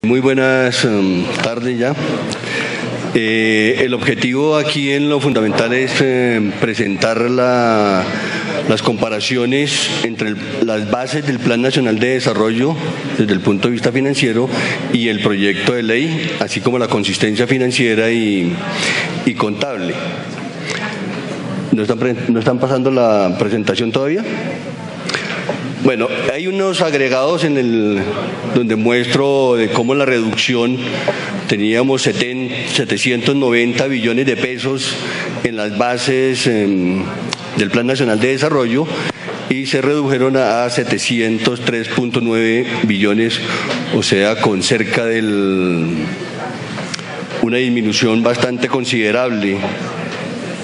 Muy buenas tardes ya. El objetivo aquí en lo fundamental es presentar las comparaciones entre las bases del Plan Nacional de Desarrollo desde el punto de vista financiero y el proyecto de ley, así como la consistencia financiera y contable. ¿No están pasando la presentación todavía? Bueno, hay unos agregados donde muestro de cómo la reducción, teníamos 790 billones de pesos en las bases del Plan Nacional de Desarrollo y se redujeron a 703.9 billones, o sea, con cerca de una disminución bastante considerable.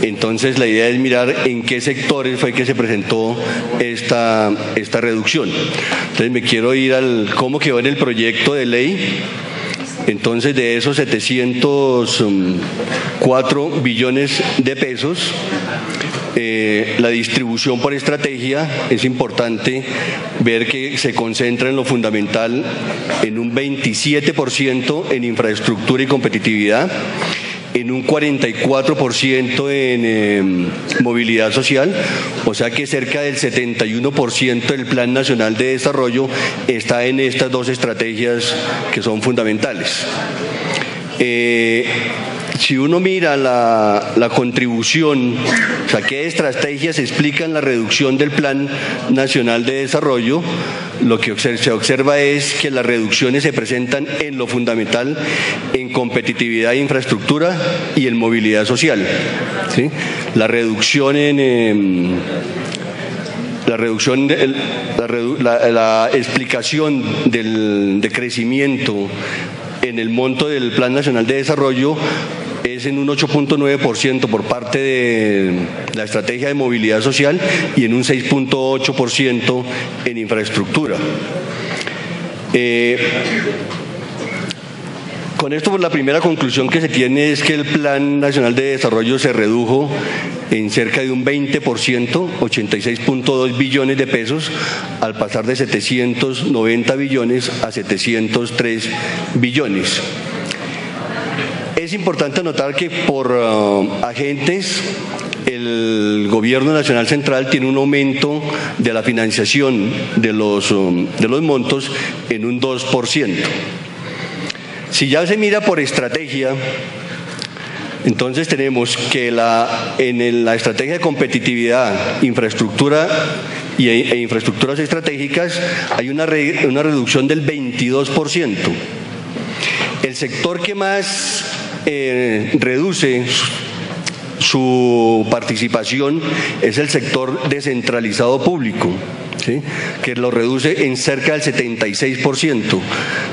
Entonces la idea es mirar en qué sectores fue que se presentó esta reducción. Entonces me quiero ir al cómo quedó en el proyecto de ley. Entonces de esos 704 billones de pesos, la distribución por estrategia es importante ver que se concentra en lo fundamental en un 27% en infraestructura y competitividad, en un 44% en movilidad social, o sea que cerca del 71% del Plan Nacional de Desarrollo está en estas dos estrategias que son fundamentales. Si uno mira la contribución, o sea, qué estrategias explican la reducción del Plan Nacional de Desarrollo, lo que se observa es que las reducciones se presentan en lo fundamental en competitividad e infraestructura y en movilidad social, ¿sí? La explicación de crecimiento en el monto del Plan Nacional de Desarrollo es en un 8.9% por parte de la estrategia de movilidad social y en un 6.8% en infraestructura. Con esto, pues, la primera conclusión que se tiene es que el Plan Nacional de Desarrollo se redujo en cerca de un 20%, 86.2 billones de pesos, al pasar de 790 billones a 703 billones. Es importante notar que por agentes el Gobierno Nacional Central tiene un aumento de la financiación de los montos en un 2%. Si ya se mira por estrategia, entonces tenemos que en la estrategia de competitividad, infraestructura e infraestructuras estratégicas hay una reducción del 22%. El sector que más reduce su participación es el sector descentralizado público, ¿sí?, que lo reduce en cerca del 76%.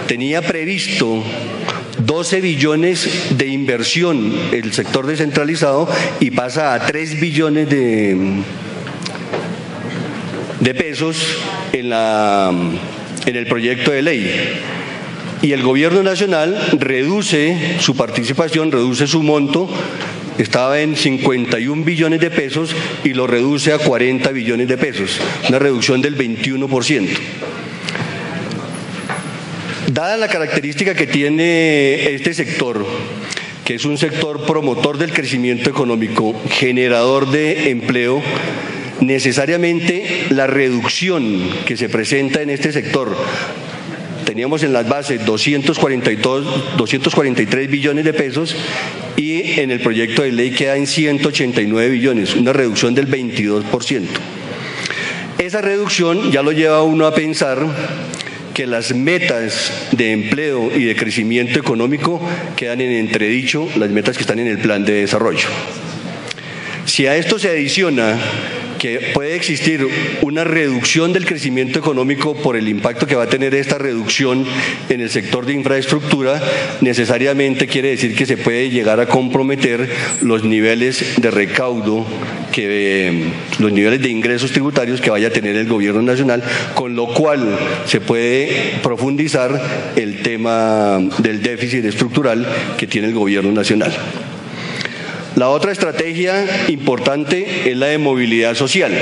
Tenía previsto 12 billones de inversión el sector descentralizado y pasa a 3 billones de pesos en el proyecto de ley. Y el Gobierno Nacional reduce su participación, reduce su monto, estaba en 51 billones de pesos y lo reduce a 40 billones de pesos, una reducción del 21%. Dada la característica que tiene este sector, que es un sector promotor del crecimiento económico, generador de empleo, necesariamente la reducción que se presenta en este sector, teníamos en las bases 243 billones de pesos y en el proyecto de ley queda en 189 billones, una reducción del 22%. Esa reducción ya lo lleva a uno a pensar que las metas de empleo y de crecimiento económico quedan en entredicho, las metas que están en el plan de desarrollo. Si a esto se adiciona que puede existir una reducción del crecimiento económico por el impacto que va a tener esta reducción en el sector de infraestructura, necesariamente quiere decir que se puede llegar a comprometer los niveles de recaudo, los niveles de ingresos tributarios que vaya a tener el Gobierno Nacional, con lo cual se puede profundizar el tema del déficit estructural que tiene el Gobierno Nacional. La otra estrategia importante es la de movilidad social.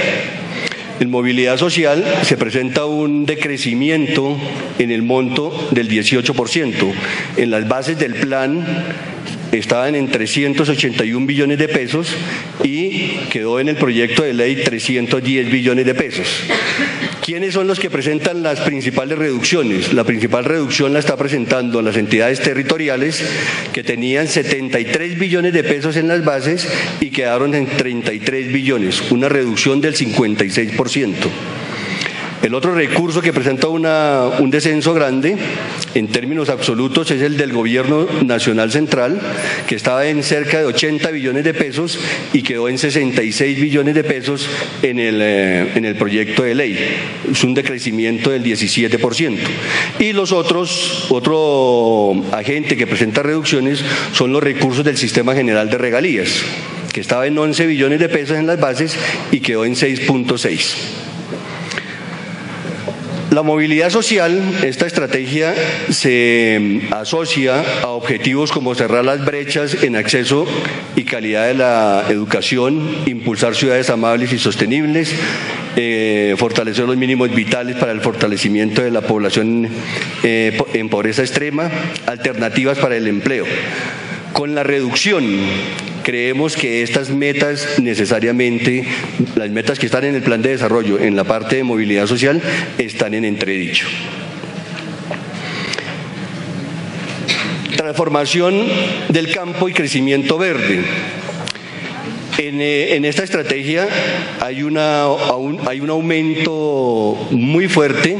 En movilidad social se presenta un decrecimiento en el monto del 18%. En las bases del plan estaban en 381 billones de pesos y quedó en el proyecto de ley 310 billones de pesos. ¿Quiénes son los que presentan las principales reducciones? La principal reducción la está presentando las entidades territoriales, que tenían 73 billones de pesos en las bases y quedaron en 33 billones, una reducción del 56%. El otro recurso que presenta un descenso grande en términos absolutos es el del Gobierno Nacional Central, que estaba en cerca de 80 billones de pesos y quedó en 66 billones de pesos en el proyecto de ley. Es un decrecimiento del 17%. Y otro agente que presenta reducciones son los recursos del Sistema General de Regalías, que estaba en 11 billones de pesos en las bases y quedó en 6.6. La movilidad social, esta estrategia se asocia a objetivos como cerrar las brechas en acceso y calidad de la educación, impulsar ciudades amables y sostenibles, fortalecer los mínimos vitales para el fortalecimiento de la población en pobreza extrema, alternativas para el empleo. Con la reducción, creemos que estas metas necesariamente, las metas que están en el plan de desarrollo, en la parte de movilidad social, están en entredicho. Transformación del campo y crecimiento verde. En esta estrategia hay un aumento muy fuerte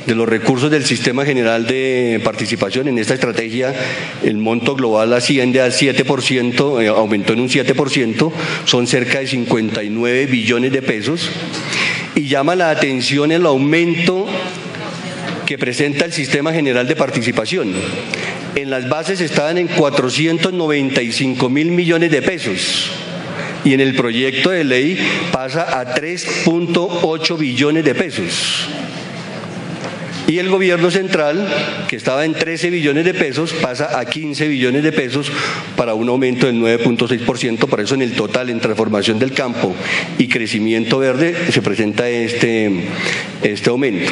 de los recursos del Sistema General de Participación. En esta estrategia el monto global asciende al 7%, aumentó en un 7%, son cerca de 59 billones de pesos, y llama la atención el aumento que presenta el Sistema General de Participación. En las bases estaban en 495 mil millones de pesos. Y en el proyecto de ley pasa a 3.8 billones de pesos. Y el gobierno central, que estaba en 13 billones de pesos, pasa a 15 billones de pesos para un aumento del 9.6%. Por eso en el total, en transformación del campo y crecimiento verde, se presenta este aumento.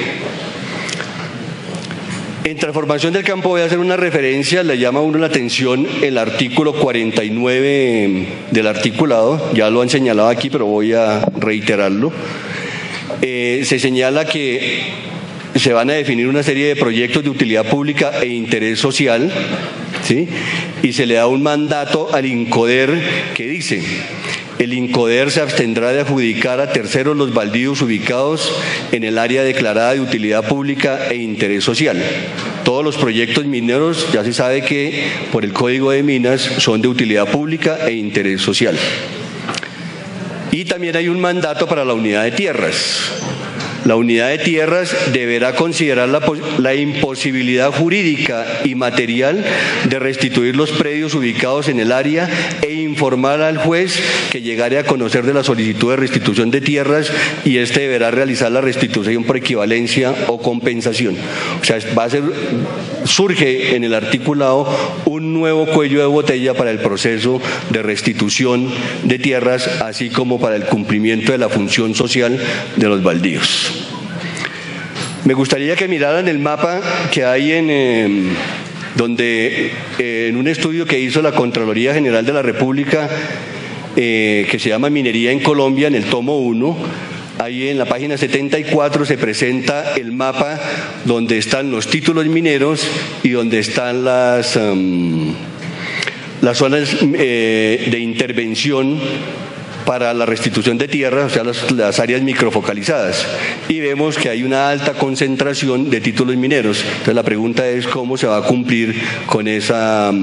En transformación del campo voy a hacer una referencia, le llama a uno la atención el artículo 49 del articulado, ya lo han señalado aquí, pero voy a reiterarlo. Se señala que se van a definir una serie de proyectos de utilidad pública e interés social, ¿sí? Y se le da un mandato al INCODER que dice: el INCODER se abstendrá de adjudicar a terceros los baldíos ubicados en el área declarada de utilidad pública e interés social. Todos los proyectos mineros, ya se sabe que por el Código de Minas, son de utilidad pública e interés social. Y también hay un mandato para la unidad de tierras. La unidad de tierras deberá considerar la imposibilidad jurídica y material de restituir los predios ubicados en el área e informar al juez que llegare a conocer de la solicitud de restitución de tierras, y éste deberá realizar la restitución por equivalencia o compensación. O sea, surge en el articulado un nuevo cuello de botella para el proceso de restitución de tierras, así como para el cumplimiento de la función social de los baldíos. Me gustaría que miraran el mapa que hay en un estudio que hizo la Contraloría General de la República, que se llama Minería en Colombia, en el tomo 1. Ahí en la página 74 se presenta el mapa donde están los títulos mineros y donde están las zonas de intervención para la restitución de tierra, o sea, las áreas microfocalizadas, y vemos que hay una alta concentración de títulos mineros. Entonces la pregunta es cómo se va a cumplir con esa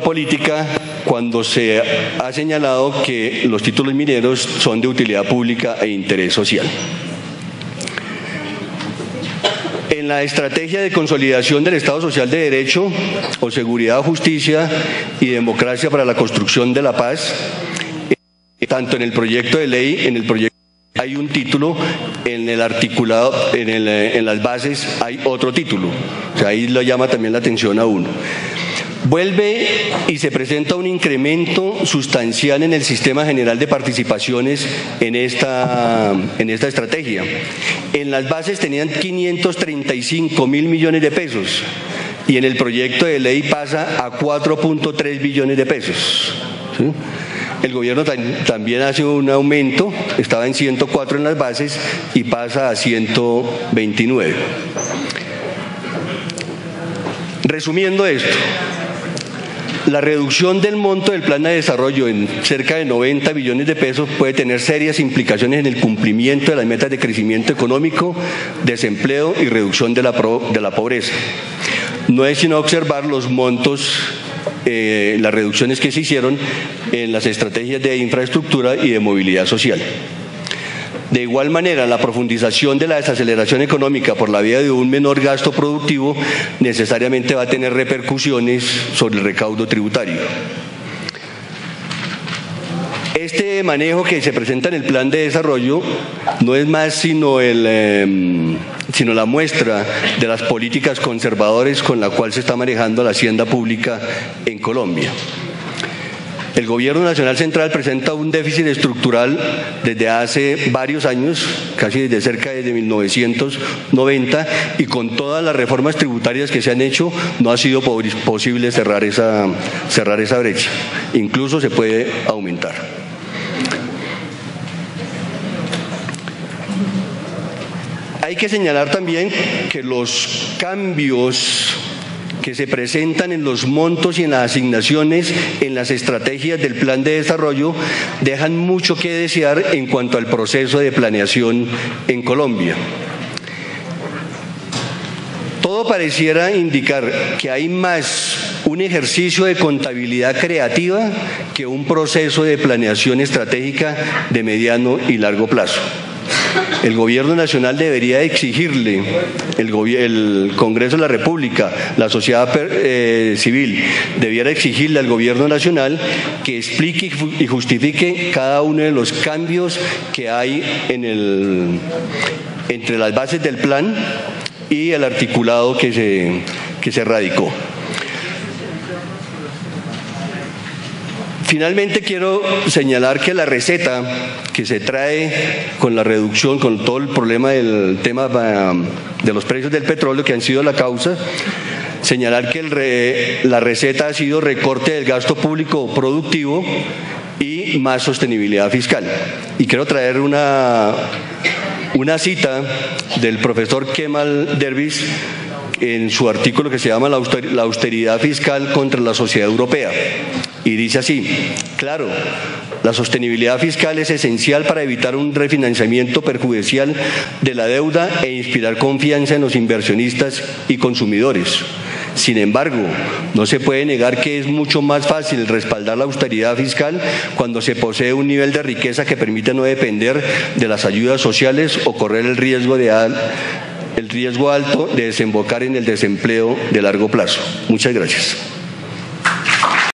política cuando se ha señalado que los títulos mineros son de utilidad pública e interés social. En la estrategia de consolidación del Estado Social de Derecho, o seguridad, justicia y democracia para la construcción de la paz, tanto en el proyecto de ley, hay un título, en el articulado, en las bases hay otro título. O sea, ahí lo llama también la atención a uno. Vuelve y se presenta un incremento sustancial en el sistema general de participaciones en esta estrategia. En las bases tenían 535.000 millones de pesos y en el proyecto de ley pasa a 4.3 billones de pesos. ¿Sí? El gobierno también hace un aumento, estaba en 104 en las bases y pasa a 129. Resumiendo esto, la reducción del monto del plan de desarrollo en cerca de 90 billones de pesos puede tener serias implicaciones en el cumplimiento de las metas de crecimiento económico, desempleo y reducción de la pobreza. No es sino observar los montos, las reducciones que se hicieron en las estrategias de infraestructura y de movilidad social. De igual manera, la profundización de la desaceleración económica por la vía de un menor gasto productivo necesariamente va a tener repercusiones sobre el recaudo tributario. Este manejo que se presenta en el plan de desarrollo no es más sino la muestra de las políticas conservadoras con la cual se está manejando la hacienda pública en Colombia. El Gobierno Nacional Central presenta un déficit estructural desde hace varios años, casi desde cerca de 1990, y con todas las reformas tributarias que se han hecho no ha sido posible cerrar esa brecha. Incluso se puede aumentar. Hay que señalar también que los cambios que se presentan en los montos y en las asignaciones en las estrategias del plan de desarrollo dejan mucho que desear en cuanto al proceso de planeación en Colombia. Todo pareciera indicar que hay más un ejercicio de contabilidad creativa que un proceso de planeación estratégica de mediano y largo plazo. El Gobierno Nacional debería exigirle, el Congreso de la República, la sociedad civil, debiera exigirle al Gobierno Nacional que explique y justifique cada uno de los cambios que hay entre las bases del plan y el articulado que se radicó. Finalmente quiero señalar que la receta que se trae con la reducción, con todo el problema del tema de los precios del petróleo que han sido la causa, señalar que la receta ha sido recorte del gasto público productivo y más sostenibilidad fiscal. Y quiero traer una cita del profesor Kemal Dervish en su artículo que se llama La austeridad fiscal contra la sociedad europea. Y dice así: claro, la sostenibilidad fiscal es esencial para evitar un refinanciamiento perjudicial de la deuda e inspirar confianza en los inversionistas y consumidores. Sin embargo, no se puede negar que es mucho más fácil respaldar la austeridad fiscal cuando se posee un nivel de riqueza que permite no depender de las ayudas sociales o correr el riesgo alto de desembocar en el desempleo de largo plazo. Muchas gracias.